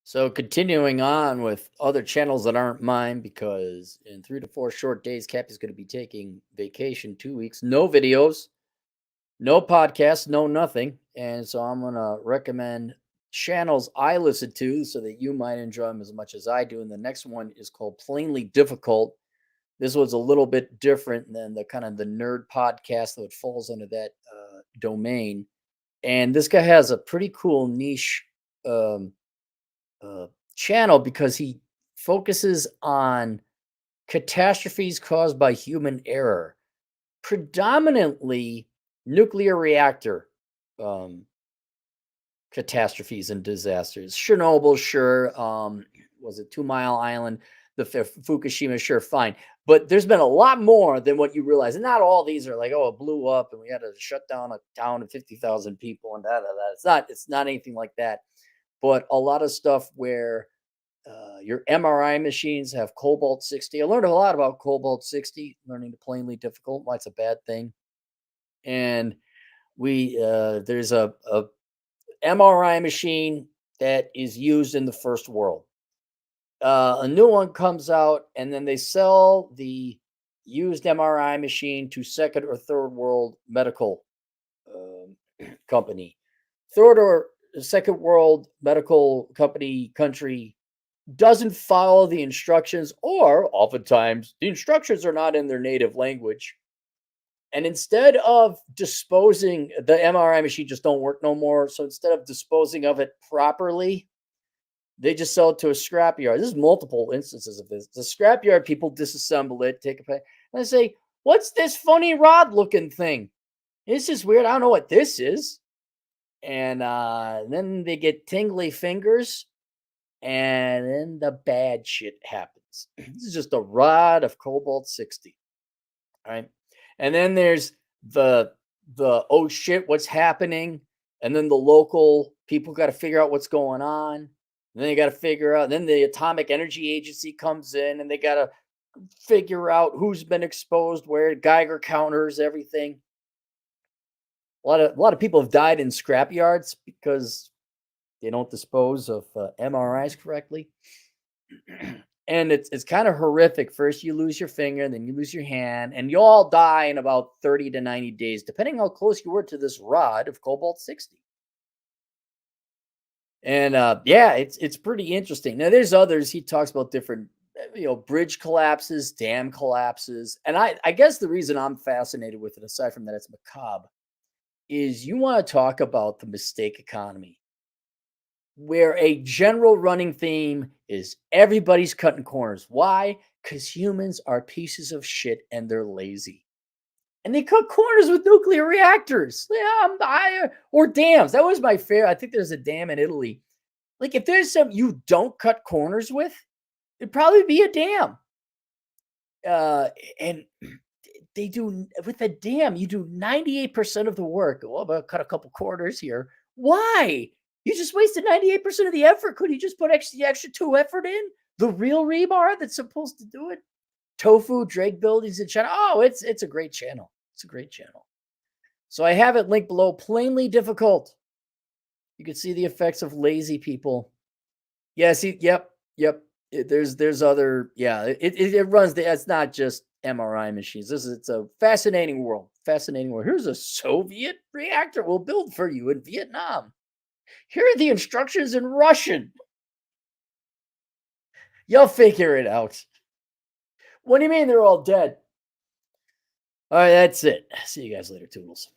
So continuing on with other channels that aren't mine, because in 3 to 4 short days, Cappy's going to be taking vacation, 2 weeks, no videos, no podcasts, no nothing. And so I'm going to recommend channels I listen to so that you might enjoy them as much as I do. And the next one is called Plainly Difficult. This was a little bit different than the kind of the nerd podcast that falls under that domain. And this guy has a pretty cool niche um, uh, channel because he focuses on catastrophes caused by human error, predominantly nuclear reactor um, catastrophes and disasters. Chernobyl, sure. Was it 2 Mile Island? The Fukushima, sure, fine. But there's been a lot more than what you realize. And not all these are like, oh, it blew up and we had to shut down a town of 50,000 people and da da da. It's not anything like that. But a lot of stuff where your MRI machines have Cobalt 60. I learned a lot about Cobalt 60, learning to plainly difficult, why it's a bad thing. And we there's a MRI machine that is used in the first world. A new one comes out, and then they sell the used MRI machine to second or third world medical um, company. Third or second world medical company country doesn't follow the instructions, or oftentimes the instructions are not in their native language. And instead of disposing, the MRI machine just don't work no more. So instead of disposing of it properly, they just sell it to a scrapyard. There's multiple instances of this. The scrapyard people disassemble it, take a pay, and they say, "What's this funny rod looking thing? This is weird. I don't know what this is." And then they get tingly fingers, and then the bad shit happens. This is just a rod of Cobalt 60. All right. And then there's the oh shit, what's happening? And then the local people got to figure out what's going on. And then they got to figure out, then the Atomic Energy Agency comes in and they got to figure out who's been exposed where, Geiger counters, everything. A lot of people have died in scrap yards because they don't dispose of MRIs correctly. And it's kind of horrific. First, you lose your finger, then you lose your hand, and you all die in about 30 to 90 days, depending how close you were to this rod of Cobalt 60. And yeah, it's pretty interesting. Now, there's others. He talks about different, bridge collapses, dam collapses, and I guess the reason I'm fascinated with it, aside from that, it's macabre, is you want to talk about the mistake economy, where a general running theme is everybody's cutting corners. Why? Because humans are pieces of shit and they're lazy. And they cut corners with nuclear reactors. Yeah, or dams. That was my favorite. I think there's a dam in Italy. Like, if there's some you don't cut corners with, it'd probably be a dam. And they do with a dam, you do 98% of the work. Well, I'm gonna cut a couple corners here. Why? You just wasted 98% of the effort. Could you just put the extra two effort in? The real rebar that's supposed to do it? Tofu, Drake buildings in China. Oh, it's a great channel. It's a great channel. So I have it linked below. Plainly difficult. You can see the effects of lazy people. Yeah, see, yep. There's other, yeah. It runs the. It's not just MRI machines. It's a fascinating world. Fascinating world. Here's a Soviet reactor we'll build for you in Vietnam. Here are the instructions in Russian. You'll figure it out. What do you mean they're all dead? All right, that's it. See you guys later, Toodles.